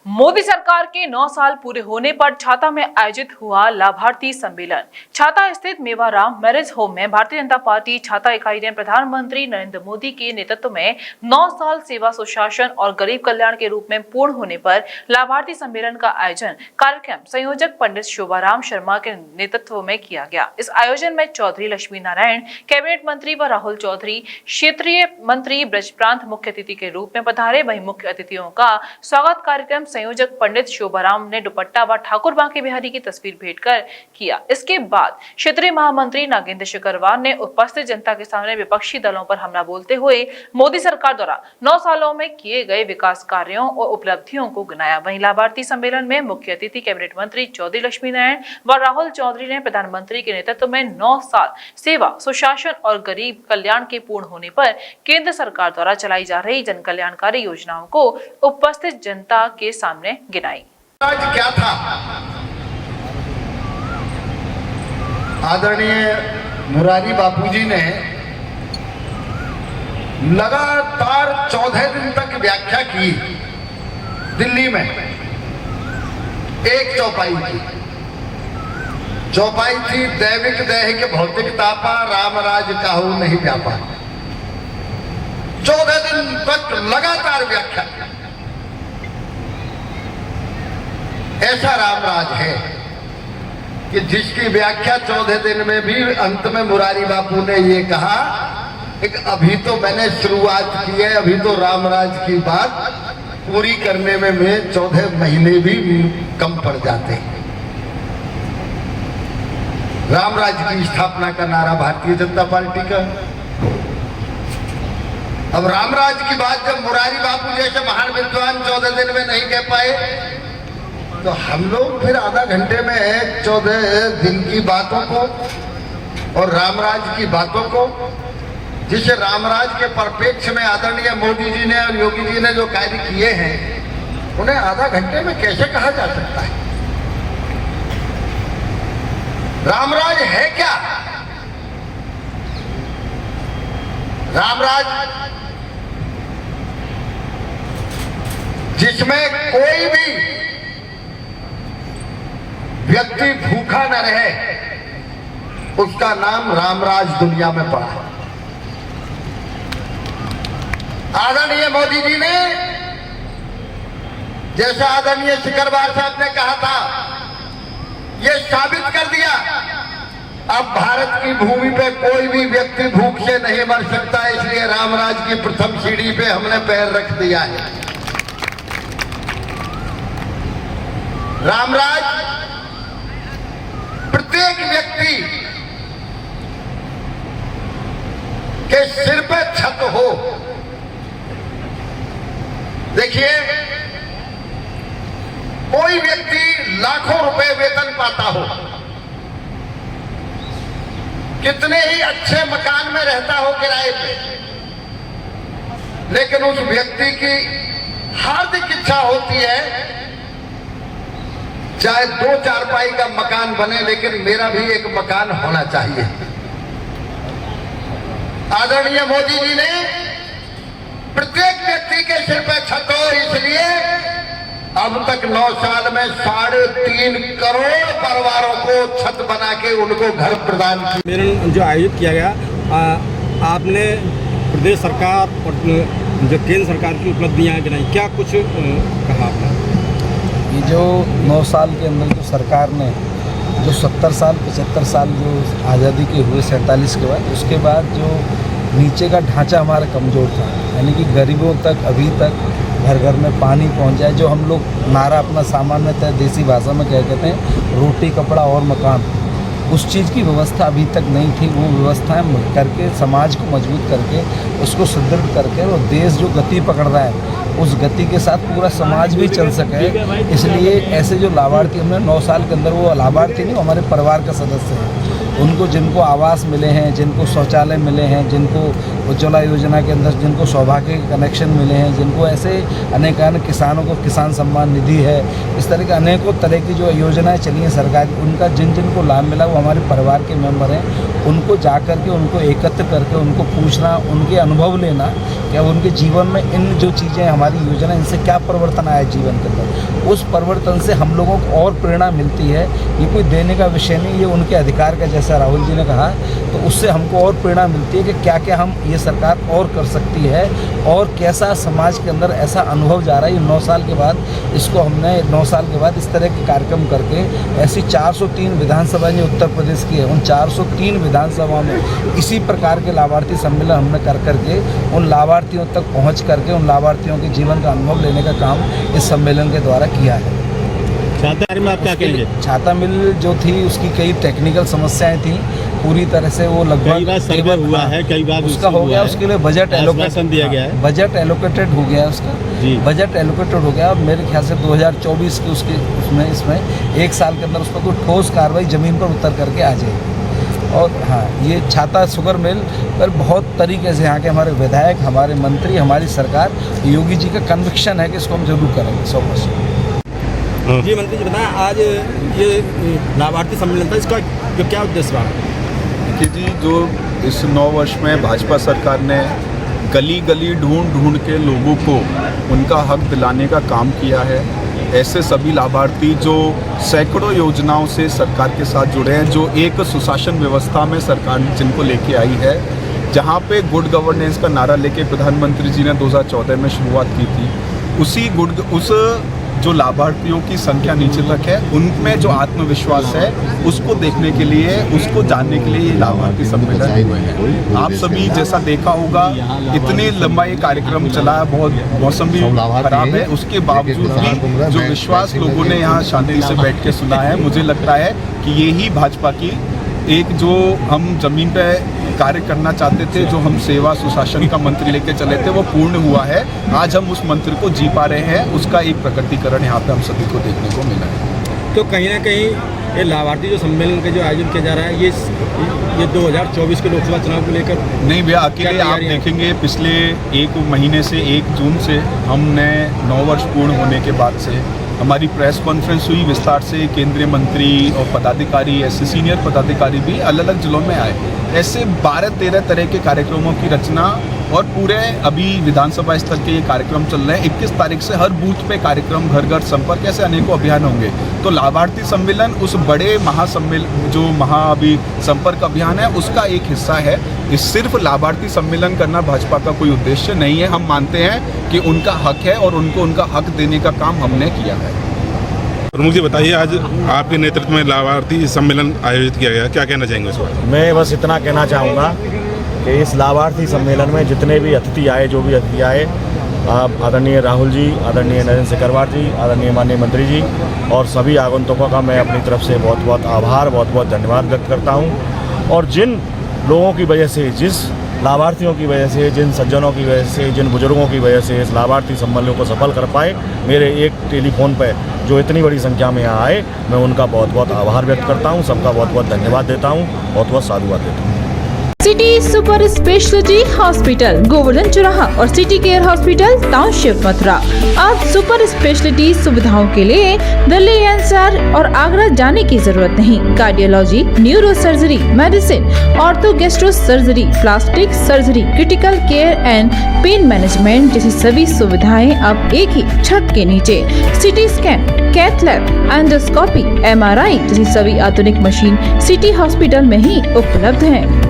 मोदी सरकार के 9 साल पूरे होने पर छाता में आयोजित हुआ लाभार्थी सम्मेलन। छाता स्थित मेवाराम मैरिज होम में भारतीय जनता पार्टी छाता इकाई ने प्रधानमंत्री नरेंद्र मोदी के नेतृत्व में 9 साल सेवा सुशासन और गरीब कल्याण के रूप में पूर्ण होने पर लाभार्थी सम्मेलन का आयोजन कार्यक्रम संयोजक पंडित शोभाराम शर्मा के नेतृत्व में किया गया। इस आयोजन में चौधरी लक्ष्मी नारायण, कैबिनेट मंत्री व राहुल चौधरी, क्षेत्रीय मंत्री ब्रज प्रांत मुख्य अतिथि के रूप में पधारे। वहीं मुख्य अतिथियों का स्वागत कार्यक्रम संयोजक पंडित शोभाराम ने दुपट्टा व ठाकुर बांके बिहारी की तस्वीर भेंट कर किया। इसके बाद क्षेत्रीय महामंत्री नागेंद्र शेखरवार ने उपस्थित जनता के सामने विपक्षी दलों पर हमला बोलते हुए मोदी सरकार द्वारा 9 सालों में किए गए विकास कार्यों और उपलब्धियों को गिनाया। वहीं लाभार्थी सम्मेलन में मुख्य अतिथि कैबिनेट मंत्री चौधरी लक्ष्मी नारायण व राहुल चौधरी ने प्रधानमंत्री के नेतृत्व में 9 साल सेवा सुशासन और गरीब कल्याण के पूर्ण होने पर केंद्र सरकार द्वारा चलाई जा रही जन कल्याणकारी योजनाओं को उपस्थित जनता के सामने गिनाई। आज क्या था? आदरणीय मुरारी बापूजी ने लगातार 14 दिन तक व्याख्या की। दिल्ली में एक चौपाई थी, दैविक दैहिक भौतिक तापा, रामराज काहू नहीं व्यापा। 14 दिन तक लगातार व्याख्या। ऐसा रामराज है कि जिसकी व्याख्या 14 दिन में भी अंत में मुरारी बापू ने ये कहा कि अभी तो मैंने शुरुआत की है, अभी तो रामराज की बात पूरी करने में 14 महीने भी कम पड़ जाते हैं। रामराज की स्थापना का नारा भारतीय जनता पार्टी का। अब रामराज की बात जब मुरारी बापू जैसे महान विद्वान 14 दिन में नहीं कह पाए, तो हम लोग फिर आधा घंटे में 14 दिन की बातों को और रामराज की बातों को, जिस रामराज के परिप्रेक्ष्य में आदरणीय मोदी जी ने और योगी जी ने जो कार्य किए हैं, उन्हें आधा घंटे में कैसे कहा जा सकता है? रामराज है क्या? रामराज जिसमें कोई भी व्यक्ति भूखा न रहे, उसका नाम रामराज दुनिया में पड़ा। आदरणीय मोदी जी ने, जैसा आदरणीय शेखरवार साहब ने कहा था, यह साबित कर दिया अब भारत की भूमि पे कोई भी व्यक्ति भूख से नहीं मर सकता। इसलिए रामराज की प्रथम सीढ़ी पे हमने पैर रख दिया है। रामराज प्रत्येक व्यक्ति के सिर पे छत हो। देखिए, कोई व्यक्ति लाखों रुपए वेतन पाता हो, कितने ही अच्छे मकान में रहता हो किराए पे, लेकिन उस व्यक्ति की हार्दिक इच्छा होती है चाहे 2 चारपाई का मकान बने, लेकिन मेरा भी एक मकान होना चाहिए। आदरणीय मोदी जी ने प्रत्येक व्यक्ति के सिर पर छत हो, इसलिए अब तक 9 साल में 3.5 करोड़ परिवारों को छत बना के उनको घर प्रदान किया। सम्मेलन जो आयोजित किया गया, आपने प्रदेश सरकार और जो केंद्र सरकार की उपलब्धियां गिनाई, क्या कुछ कहा आपने? ये जो 9 साल के अंदर जो सरकार ने जो 70 साल 75 साल जो आज़ादी के हुए 47 के बाद, उसके बाद जो नीचे का ढांचा हमारा कमज़ोर था, यानी कि गरीबों तक अभी तक घर घर में पानी पहुंच जाए, जो हम लोग नारा अपना सामान्यतः देसी भाषा में क्या कहते हैं, रोटी कपड़ा और मकान, उस चीज़ की व्यवस्था अभी तक नहीं थी। वो व्यवस्थाएं करके समाज को मजबूत करके उसको सुदृढ़ करके वो देश जो गति पकड़ रहा है, उस गति के साथ पूरा समाज भी चल सके, इसलिए ऐसे जो लाभार्थी हमने 9 साल के अंदर, वो लाभार्थी नहीं, हमारे परिवार का सदस्य हैं, उनको जिनको आवास मिले हैं, जिनको शौचालय मिले हैं, जिनको उज्ज्वला योजना के अंदर जिनको सौभाग्य के कनेक्शन मिले हैं, जिनको ऐसे अनेक किसानों को किसान सम्मान निधि है, इस तरह के अनेकों तरह की जो योजनाएं चली हैं सरकार की, उनका जिनको लाभ मिला वो हमारे परिवार के मेंबर हैं। उनको जा कर के उनको एकत्र करके उनको पूछना, उनके अनुभव लेना कि अब उनके जीवन में इन जो चीज़ें हमारी योजना इनसे क्या परिवर्तन आया जीवन के अंदर, उस परिवर्तन से हम लोगों को और प्रेरणा मिलती है। ये कोई देने का विषय नहीं, ये उनके अधिकार का, जैसा राहुल जी ने कहा, तो उससे हमको और प्रेरणा मिलती है कि क्या क्या हम ये सरकार और कर सकती है और कैसा समाज के अंदर ऐसा अनुभव जा रहा है। ये 9 साल के बाद इसको हमने 9 साल के बाद इस तरह के कार्यक्रम करके ऐसी 403 विधानसभा जो उत्तर प्रदेश की है, उन 403 विधानसभा में इसी प्रकार के लाभार्थी सम्मेलन हमने कर करके उन लाभार्थियों तक पहुंच करके उन लाभार्थियों के जीवन का अनुभव लेने का काम इस सम्मेलन के द्वारा किया है। छाता में आप क्या कहेंगे? छाता मिल जो थी उसकी कई टेक्निकल समस्याएं थी, पूरी तरह से वो लगभग कई बार सर्वे हुआ है, कई बार उसका हो गया, उसके लिए बजट एलोकेशन दिया गया है, बजट एलोकेटेड हो गया उसका जी, बजट एलोकेटेड हो गया। मेरे ख्याल से 2024 के इसमें 1 साल के अंदर उस पर कोई ठोस कार्रवाई ज़मीन पर उतर करके आ जाएगी। और हाँ, ये छाता शुगर मिल पर बहुत तरीके से यहाँ के हमारे विधायक, हमारे मंत्री, हमारी सरकार, योगी जी का कन्विक्शन है कि इसको हम जरूर करेंगे 100%। जी मंत्री जी बताएं, आज ये लाभार्थी सम्मेलन था, इसका जो क्या उद्देश्य रहा? देखिए जी, जो इस 9 वर्ष में भाजपा सरकार ने गली गली ढूंढ के लोगों को उनका हक दिलाने का काम किया है, ऐसे सभी लाभार्थी जो सैकड़ों योजनाओं से सरकार के साथ जुड़े हैं, जो एक सुशासन व्यवस्था में सरकार जिनको लेके आई है, जहां पे गुड गवर्नेंस का नारा लेके प्रधानमंत्री जी ने 2014 में शुरुआत की थी, उस जो लाभार्थियों की संख्या नीचे तक है, उनमें जो आत्मविश्वास है उसको देखने के लिए, उसको जानने के लिए ये लाभार्थी सम्मेलन है। आप सभी जैसा देखा होगा, इतने लंबा ये कार्यक्रम चला है, बहुत मौसम भी खराब है, उसके बावजूद भी जो विश्वास लोगों ने यहाँ शांति से बैठ के सुना है, मुझे लगता है कि यही भाजपा की एक जो हम जमीन पे कार्य करना चाहते थे, जो हम सेवा सुशासन का मंत्र लेके चले थे, वो पूर्ण हुआ है। आज हम उस मंत्र को जी पा रहे हैं, उसका एक प्रकटीकरण यहाँ पे हम सभी को देखने को मिला है। तो कहीं ना कहीं ये लाभार्थी जो सम्मेलन का जो आयोजन किया जा रहा है, ये 2024 के लोकसभा चुनाव को लेकर नहीं भैया, अकेले आप देखेंगे पिछले 1 महीने से 1 जून से हमने 9 वर्ष पूर्ण होने के बाद से हमारी प्रेस कॉन्फ्रेंस हुई, विस्तार से केंद्रीय मंत्री और पदाधिकारी, ऐसे सीनियर पदाधिकारी भी अलग अलग जिलों में आए। ऐसे 12-13 तरह के कार्यक्रमों की रचना और पूरे अभी विधानसभा स्तर के ये कार्यक्रम चल रहे हैं। 21 तारीख से हर बूथ पे कार्यक्रम, घर घर संपर्क, ऐसे अनेकों अभियान होंगे। तो लाभार्थी सम्मेलन उस बड़े महासम्मेलन जो अभी संपर्क अभियान है, उसका एक हिस्सा है। इस सिर्फ लाभार्थी सम्मेलन करना भाजपा का कोई उद्देश्य नहीं है। हम मानते हैं कि उनका हक है और उनको उनका हक देने का काम हमने किया है। प्रमुख जी बताइए, आज आपके नेतृत्व में लाभार्थी सम्मेलन आयोजित किया गया, क्या कहना चाहेंगे इस बारे? मैं बस इतना कहना चाहूँगा कि इस लाभार्थी सम्मेलन में जितने भी अतिथि आए, जो भी अतिथि आए, आदरणीय राहुल जी, आदरणीय नरेंद्र शेखरवार जी, आदरणीय माननीय मंत्री जी और सभी आगंतुकों का मैं अपनी तरफ से बहुत बहुत आभार, बहुत बहुत धन्यवाद व्यक्त करता हूँ। और जिन लोगों की वजह से, जिस लाभार्थियों की वजह से, जिन सज्जनों की वजह से, जिन बुजुर्गों की वजह से इस लाभार्थी सम्मेलन को सफल कर पाए, मेरे एक टेलीफोन पर जो इतनी बड़ी संख्या में यहाँ आए, मैं उनका बहुत बहुत आभार व्यक्त करता हूँ, सबका बहुत बहुत धन्यवाद देता हूँ, बहुत बहुत साधुवाद देता हूँ। City super speciality hospital, Govardhan चौराहा और city care hospital, township, Mathura. अब सुपर स्पेशलिटी सुविधाओं के लिए दिल्ली एनसीआर और आगरा जाने की जरूरत नहीं। Cardiology, neuro surgery, medicine, ortho gastro surgery, plastic surgery, critical care and pain management जैसी सभी सुविधाएं अब एक ही छत के नीचे। CT scan, cath lab, endoscopy, MRI जैसी सभी आधुनिक मशीन सिटी हॉस्पिटल में ही उपलब्ध हैं।